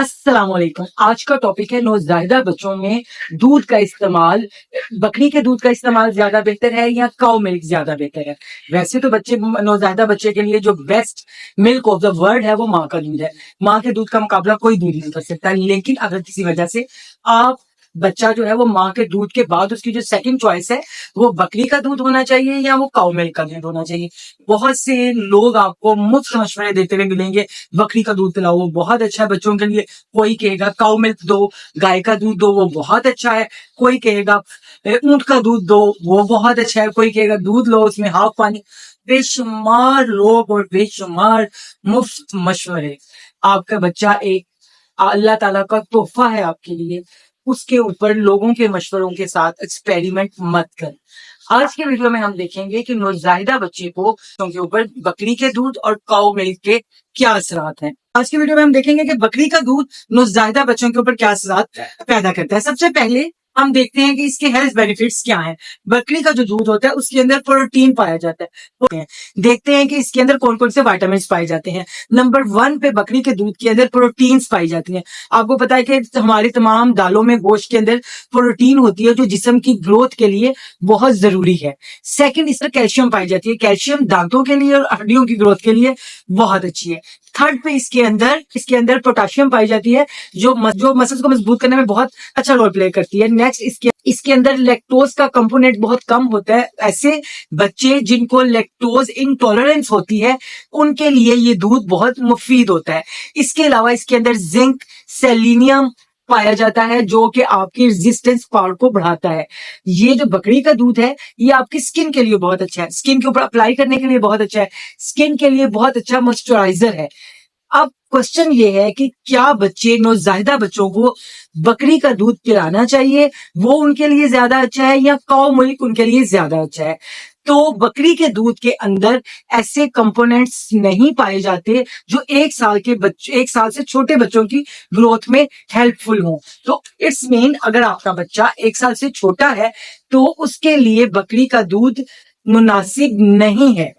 अस्सलाम वालेकुम। आज का टॉपिक है नौज़ायदा बच्चों में दूध का इस्तेमाल। बकरी के दूध का इस्तेमाल ज्यादा बेहतर है या काउ मिल्क ज्यादा बेहतर है? वैसे तो बच्चे नौज़ायदा बच्चे के लिए जो best milk of the world है वो माँ का दूध है। माँ के दूध का मुकाबला कोई दूध नहीं कर सकता। लेकिन अगर किसी वजह से आप बच्चा जो है वो माँ के दूध के बाद उसकी जो सेकंड चॉइस है वो बकरी का दूध होना चाहिए या वो काउ मिल्क का दूध होना चाहिए। बहुत से लोग आपको मुफ्त मशवरे देते हुए मिलेंगे, बकरी का दूध पिलाओ वो बहुत अच्छा है बच्चों के लिए। कोई कहेगा काउ मिल्क दो, गाय का दूध दो वो बहुत अच्छा है। कोई कहेगा ऊंट का दूध दो वो बहुत अच्छा है। कोई कहेगा दूध लो उसमें हाफ पानी। बेशुमार लोग और बेशुमार मुफ्त मशवरे। आपका बच्चा एक अल्लाह ताला का तोहफा है आपके लिए। उसके ऊपर लोगों के मशवरों के साथ एक्सपेरिमेंट मत कर। आज के वीडियो में हम देखेंगे कि नौज़ायदा बच्चे को के ऊपर बकरी के दूध और काउ मिल्क के क्या असरात हैं। आज के वीडियो में हम देखेंगे कि बकरी का दूध नौज़ायदा बच्चों के ऊपर क्या असरात पैदा करता है। सबसे पहले हम देखते हैं कि इसके हेल्थ बेनिफिट्स क्या हैं। बकरी का जो दूध होता है उसके अंदर प्रोटीन पाया जाता है। देखते हैं कि इसके अंदर कौन कौन से विटामिन पाए जाते हैं। नंबर 1 पे बकरी के दूध के अंदर प्रोटीन्स पाई जाती हैं। आपको पता है कि हमारी तमाम दालों में गोश्त के अंदर प्रोटीन होती है जो जिस्म की ग्रोथ के लिए बहुत जरूरी है। सेकंड, इसमें कैल्शियम पाई जाती है। कैल्शियम दांतों के लिए और हड्डियों की ग्रोथ के लिए बहुत अच्छी है। थर्ड पे इसके अंदर पोटाशियम पाई जाती है जो मसल्स को मजबूत करने में बहुत अच्छा रोल प्ले करती है। नेक्स्ट, इसके अंदर लैक्टोज का कंपोनेंट बहुत कम होता है। ऐसे बच्चे जिनको लैक्टोज इंटॉलरेंस होती है उनके लिए ये दूध बहुत मुफीद होता है। इसके अलावा इसके अंदर जिंक, सेलेनियम पाया जाता है जो कि आपकी रेजिस्टेंस पावर को बढ़ाता है। ये जो बकरी का दूध है ये आपकी स्किन के लिए बहुत अच्छा है। स्किन के ऊपर अप्लाई करने के लिए बहुत अच्छा है। स्किन के लिए बहुत अच्छा मॉइस्चराइजर है। अब क्वेश्चन ये है कि क्या बच्चे नौज़ायदा बच्चों को बकरी का दूध पिलाना चाहिए, वो उनके लिए ज्यादा अच्छा है या काउ मिल्क उनके लिए ज्यादा अच्छा है? तो बकरी के दूध के अंदर ऐसे कंपोनेंट्स नहीं पाए जाते जो 1 साल से छोटे बच्चों की ग्रोथ में हेल्पफुल हो। तो इट्स मीन अगर आपका बच्चा 1 साल से छोटा है तो उसके लिए बकरी का दूध मुनासिब नहीं है।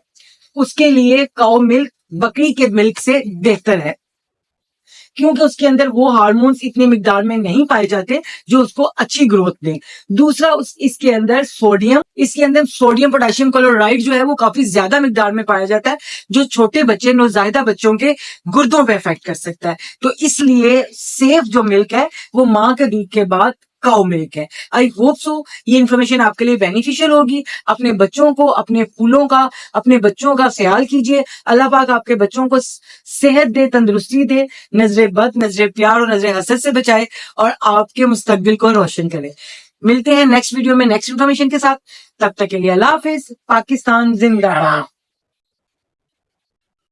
उसके लिए काउ मिल्क बकरी के मिल्क से बेहतर है क्योंकि उसके अंदर वो हार्मोन्स इतनी मिकदार में नहीं पाए जाते जो उसको अच्छी ग्रोथ दें। दूसरा, इसके अंदर सोडियम पोटेशियम क्लोराइड जो है वो काफी ज्यादा मिकदार में पाया जाता है जो छोटे बच्चे नौज़ायदा बच्चों के गुर्दों पे इफेक्ट कर सकता है। तो इसलिए सेफ जो मिल्क है वो माँ के दूध के बाद काउ मिल्क है। आई होप सो ये इन्फॉर्मेशन आपके लिए बेनिफिशियल होगी। अपने बच्चों को, अपने फूलों का, अपने बच्चों का ख्याल कीजिए। अल्लाह पाक आपके बच्चों को सेहत दे, तंदुरुस्ती दे, नजरे बद, नजरे प्यार और नजरे हसद से बचाए और आपके मुस्तकबिल को रोशन करे। मिलते हैं नेक्स्ट वीडियो में नेक्स्ट इन्फॉर्मेशन के साथ। तब तक के लिए अल्लाह हाफिज। पाकिस्तान जिंदाबाद।